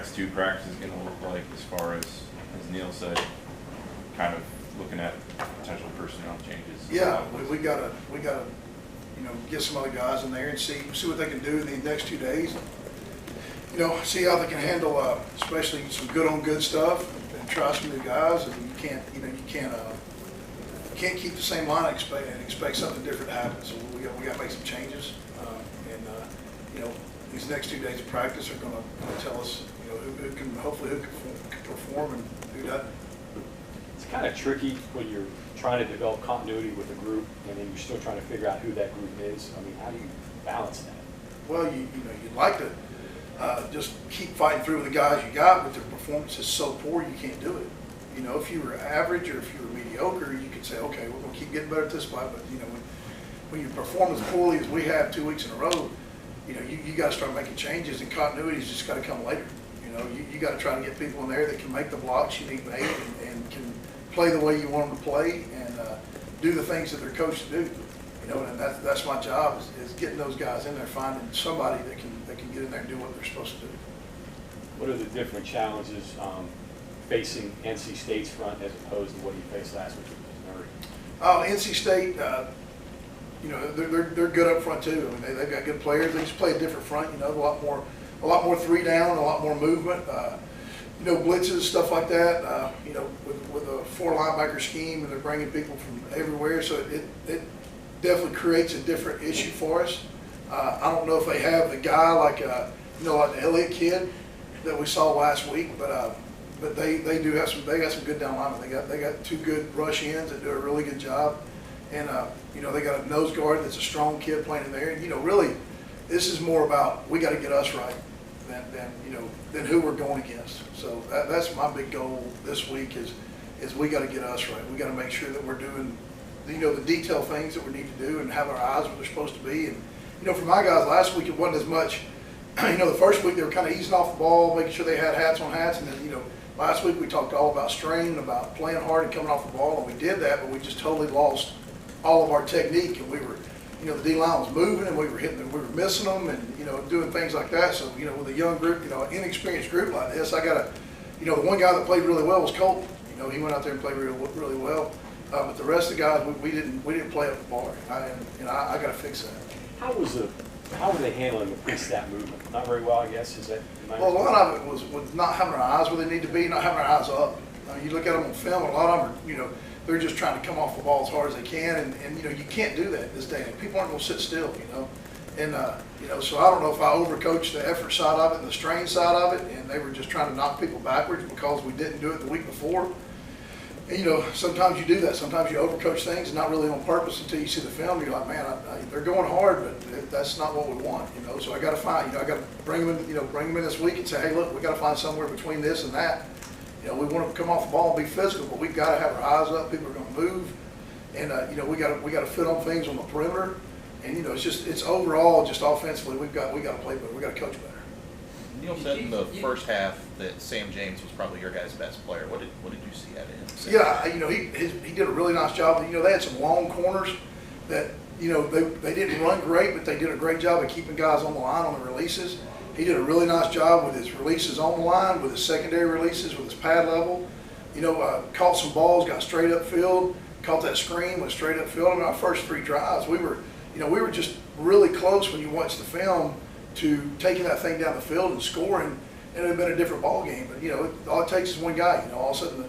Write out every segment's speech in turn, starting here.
next 2 practices going to look like as far as Neil said, kind of looking at potential personnel changes? Yeah, we gotta get some other guys in there and see what they can do in the next 2 days. See how they can handle especially some good stuff and try some new guys. And you can't keep the same line and expect something different to happen. So we got to make some changes. These next 2 days of practice are going to tell us who can perform and who doesn't. It's kind of tricky when you're trying to develop continuity with a group and then you're still trying to figure out who that group is. I mean, how do you balance that? Well, you'd like to just keep fighting through with the guys you got, but their performance is so poor you can't do it. If you were average or if you were mediocre, you could say, okay, we're going to keep getting better at this spot. But when you perform as poorly as we have 2 weeks in a row, you got to start making changes, and continuity's just got to come later. You got to try to get people in there that can make the blocks you need made and can play the way you want them to play and do the things that they're coached to do. And that's my job is getting those guys in there, finding somebody that can get in there and do what they're supposed to do. What are the different challenges facing NC State's front as opposed to what you faced last week with Missouri? Oh, NC State, they're good up front too. I mean, they've got good players. They just play a different front. A lot more 3 down, a lot more movement. Blitzes, stuff like that. With a 4 linebacker scheme, and they're bringing people from everywhere. So it definitely creates a different issue for us. I don't know if they have the guy like the Elliott kid that we saw last week, but they do have some. They got some good down linemen. They got 2 good rush ends that do a really good job, and they got a nose guard that's a strong kid playing in there. And really, this is more about we got to get us right than who we're going against. So that's my big goal this week is we got to get us right. We got to make sure that we're doing the detailed things that we need to do and have our eyes where they're supposed to be. And for my guys last week, it wasn't as much. The first week they were kind of easing off the ball, making sure they had hats on hats, and then last week we talked all about strain, about playing hard and coming off the ball, and we did that, but we just totally lost all of our technique, and we were, the D line was moving, and we were hitting them, we were missing them, and doing things like that. So with a young group, an inexperienced group like this, I got to, the one guy that played really well was Colton. He went out there and played really well. But the rest of the guys, we didn't play up the bar. I got to fix that. How were they handling the pre-snap movement? Not very well, I guess. Is that? Well, a lot of it was not having our eyes where they need to be, not having our eyes up. You look at them on film, a lot of them are, they're just trying to come off the ball as hard as they can, and you can't do that this day. People aren't going to sit still, And so I don't know if I overcoached the effort side of it and the strain side of it, and they were just trying to knock people backwards because we didn't do it the week before. And, sometimes you do that. Sometimes you overcoach things, and not really on purpose until you see the film. You're like, man, they're going hard, but that's not what we want. So I got to find. I got to bring them in. Bring them in this week and say, hey, look, we got to find somewhere between this and that. We want to come off the ball and be physical, but we got to have our eyes up. People are going to move, and we got to fit on things on the perimeter. And it's overall just offensively we've got to play better. We got to coach better. Neil said in the first half that Sam James was probably your guys' best player. What did you see out of him? Yeah, he did a really nice job. They had some long corners that they didn't run great, but they did a great job of keeping guys on the line on the releases. He did a really nice job with his releases on the line, with his secondary releases, with his pad level. Caught some balls, got straight upfield, caught that screen, went straight upfield. I mean, our first 3 drives, we were just really close when you watch the film to taking that thing down the field and scoring, and it would have been a different ball game. But all it takes is one guy. All of a sudden,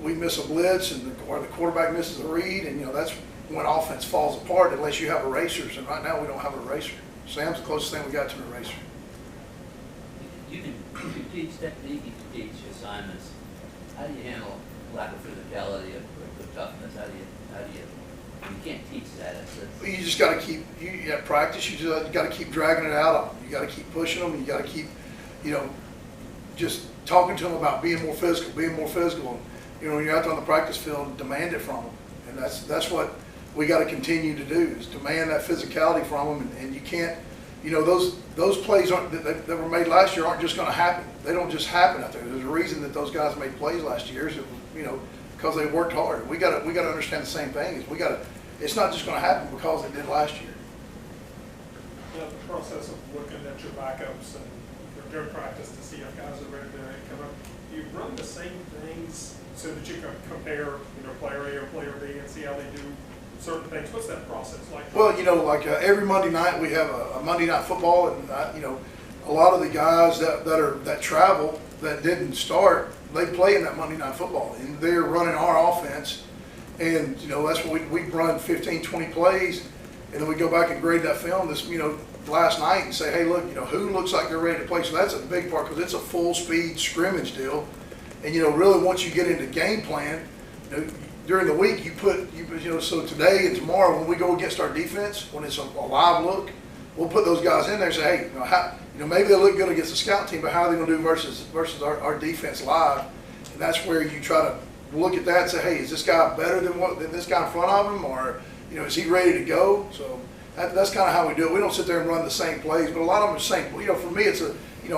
we miss a blitz, or the quarterback misses a read, and that's when offense falls apart unless you have erasers. And right now we don't have an eraser. Sam's the closest thing we got to an eraser. You can teach technique, you can teach assignments. How do you handle lack of physicality, of toughness? How do you can't teach that. You just got to keep, you got to practice. You just got to keep dragging it out on them. You got to keep pushing them. You got to keep, just talking to them about being more physical. And, when you're out there on the practice field, demand it from them. And that's what we got to continue to do, is demand that physicality from them. And you can't, those plays that were made last year aren't just going to happen. They don't just happen out there. There's a reason that those guys made plays last year. Is because they worked hard. We got to understand the same thing. Is it's not just going to happen because they did last year. The process of looking at your backups and their during practice to see if guys are ready to come up. You run the same things so that you can compare, player A or player B and see how they do certain things. What's that process like? Well, like every Monday night we have a Monday night football, and a lot of the guys that travel that didn't start, they play in that Monday night football, and they're running our offense. And that's what we run 15, 20 plays, and then we go back and grade that film last night and say, hey, look, who looks like they're ready to play. So that's a big part, because it's a full speed scrimmage deal. And really once you get into game plan, during the week so today and tomorrow when we go against our defense, when it's a live look, we'll put those guys in there and say, hey, maybe they look good against the scout team, but how are they going to do versus our defense live? And that's where you try to look at that and say, hey, is this guy better than this guy in front of him, or is he ready to go? So that's kind of how we do it. We don't sit there and run the same plays, but a lot of them are the same. For me, it's a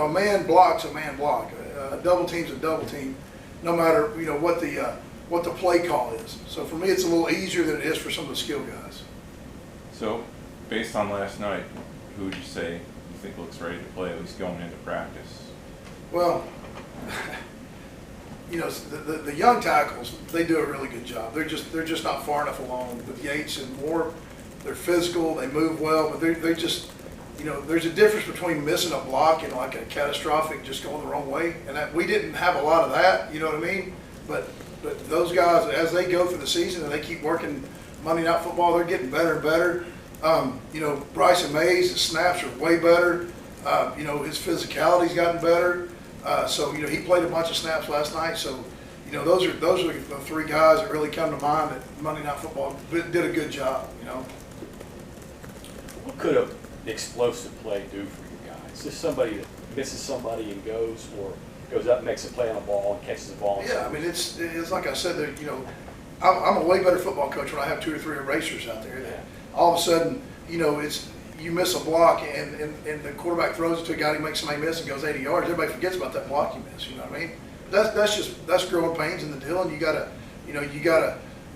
man block's a man block. A double team's a double team, no matter what the play call is. So for me, it's a little easier than it is for some of the skill guys. So, based on last night, who would you say you think looks ready to play, at least going into practice? Well, the young tackles, they do a really good job. They're just not far enough along with Yates and Moore. They're physical, they move well, but they're just, there's a difference between missing a block and like a catastrophic just going the wrong way. And that we didn't have a lot of that, you know what I mean? But those guys, as they go through the season and they keep working Monday Night Football, they're getting better and better. Bryson Mays, his snaps are way better. His physicality's gotten better. So he played a bunch of snaps last night. So those are the three guys that really come to mind that Monday Night Football did a good job. What could an explosive play do for you guys? Just somebody that misses somebody and goes, or goes up and makes a play on a ball and catches the ball. Yeah, I mean it's like I said, I'm a way better football coach when I have 2 or 3 erasers out there. Yeah. All of a sudden, you miss a block and the quarterback throws it to a guy who makes somebody miss and goes 80 yards. Everybody forgets about that block you missed. You know what I mean? That's growing pains in the deal, and you gotta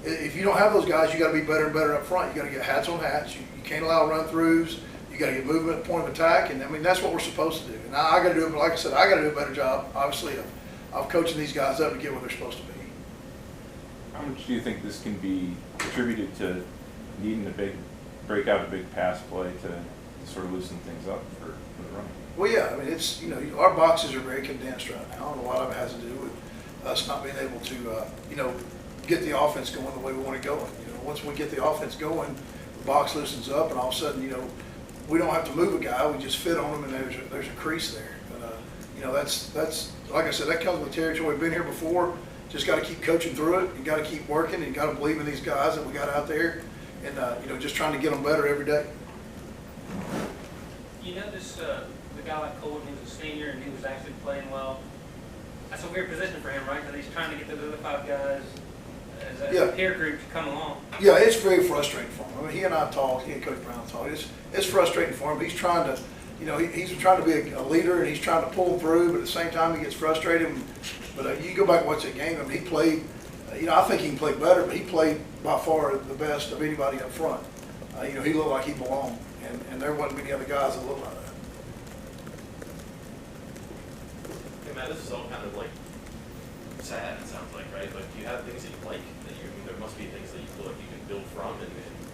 if you don't have those guys, you gotta be better and better up front. You gotta get hats on hats. You can't allow run throughs. You gotta get movement at point of attack, and I mean that's what we're supposed to do. And I gotta do it, but like I said, I gotta do a better job, obviously, of coaching these guys up to get where they're supposed to be. How much do you think this can be attributed to needing to break out a big pass play to sort of loosen things up for the run? Well, yeah, I mean it's our boxes are very condensed right now, and a lot of it has to do with us not being able to get the offense going the way we want it going. Once we get the offense going, the box loosens up, and all of a sudden we don't have to move a guy. We just fit on him, and there's a crease there. But that's like I said, that comes with territory. We've been here before. Just got to keep coaching through it. You got to keep working, and you got to believe in these guys that we got out there, and just trying to get them better every day. You notice the guy like Cole, he was a senior and he was actually playing well. That's a weird position for him, right? Because he's trying to get those other 5 guys as a peer group to come along. Yeah, it's very frustrating for him. I mean, he and I talked. He and Coach Brown talked. It's frustrating for him. He's trying to, he's trying to be a leader, and he's trying to pull them through. But at the same time, he gets frustrated. But you go back and watch that game. I mean, he played. I think he can play better, but he played by far the best of anybody up front. He looked like he belonged, and there wasn't many other guys that looked like that. Hey Matt, this is all kind of like sad, it sounds like, right? But do you have things that you like? There must be things that you feel like you can build from and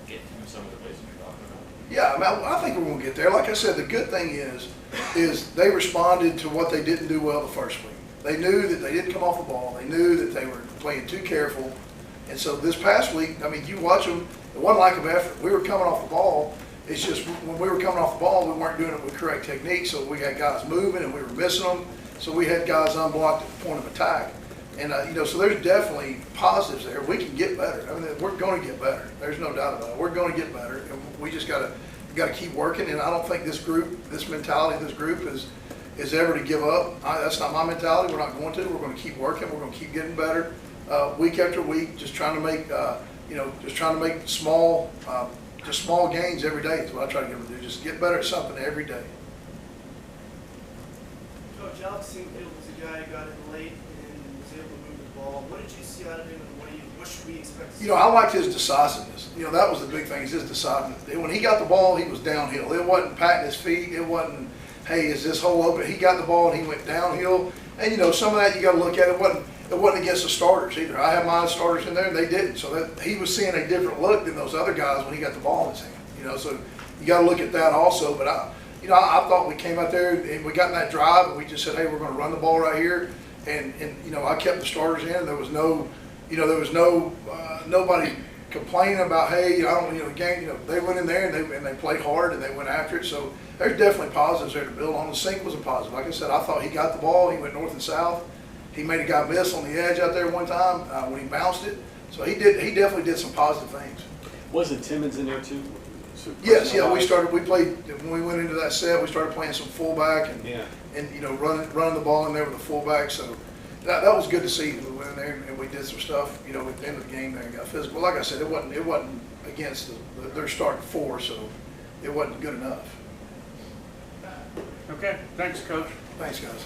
get to some of the places you're talking about. Yeah, I mean, I think we're going to get there. Like I said, the good thing is they responded to what they didn't do well the first week. They knew that they didn't come off the ball. They knew that they were playing too careful. And so this past week, I mean, you watch them, it wasn't lack of effort. We were coming off the ball. It's just when we were coming off the ball, we weren't doing it with correct technique. So we had guys moving and we were missing them. So we had guys unblocked at the point of attack. And, so there's definitely positives there. We can get better. I mean, we're going to get better. There's no doubt about it. We're going to get better. And we just got to keep working. And I don't think this mentality of this group is ever to give up. That's not my mentality. We're not going to. We're going to keep working. We're going to keep getting better week after week, just trying to make small gains every day is what I try to get them to do. Just get better at something every day. Coach, Alex Singfield was a guy who got in late and was able to move the ball. What did you see out of him, and what should we expect to see? I liked his decisiveness. That was the big thing, is his decisiveness. When he got the ball, he was downhill. It wasn't patting his feet. It wasn't, hey, is this hole open? He got the ball and he went downhill. And, you know, some of that you got to look at. It wasn't against the starters either. I had my starters in there and they didn't. So that he was seeing a different look than those other guys when he got the ball in his hand. You know, so you got to look at that also. But I thought we came out there and we got in that drive and we just said, hey, we're going to run the ball right here. And you know, I kept the starters in. There was no, you know, nobody complaining about, hey, I don't, you know, the game. You know, they went in there and they played hard and they went after it. So there's definitely positives there to build on. The sink was a positive. Like I said, I thought he got the ball. He went north and south. He made a guy miss on the edge out there one time when he bounced it. So he definitely did some positive things. Wasn't Timmons in there too? So Yes, yeah, we played, when we went into that set, we started playing some fullback and you know, running the ball in there with the fullback. So that was good to see. We went in there and we did some stuff, you know, at the end of the game there and got physical. Like I said, it wasn't against their starting four, so it wasn't good enough. Okay, thanks, Coach. Thanks, guys.